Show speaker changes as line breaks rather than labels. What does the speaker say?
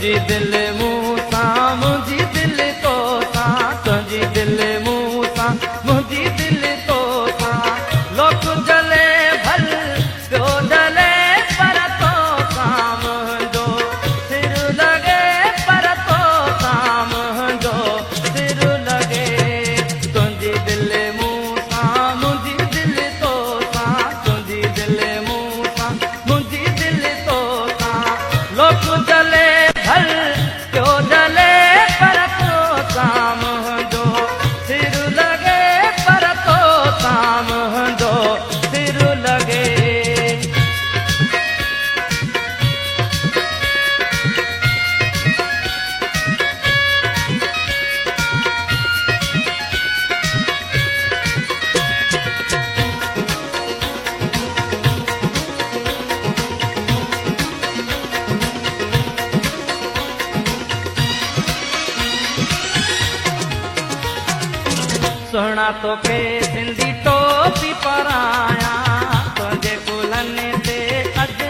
तुझी दिल मूसा मुझी दिल तो सा तुझी दिल मूसा मुझी दिल तो सा लोक जले भल प्यो जले पर तो काम जो सिर लगे पर तो काम जो सिर लगे तुझी दिल मूसा मुझी दिल तो सा तुझी दिल मूसा मुझी दिल तो सा लोक जले भल प्यो जले पर तो काम जो सिर लगे पर तो काम जो सिर लगे सोना तो के सिंधी टोपी पराया तुझे कुलन ते अज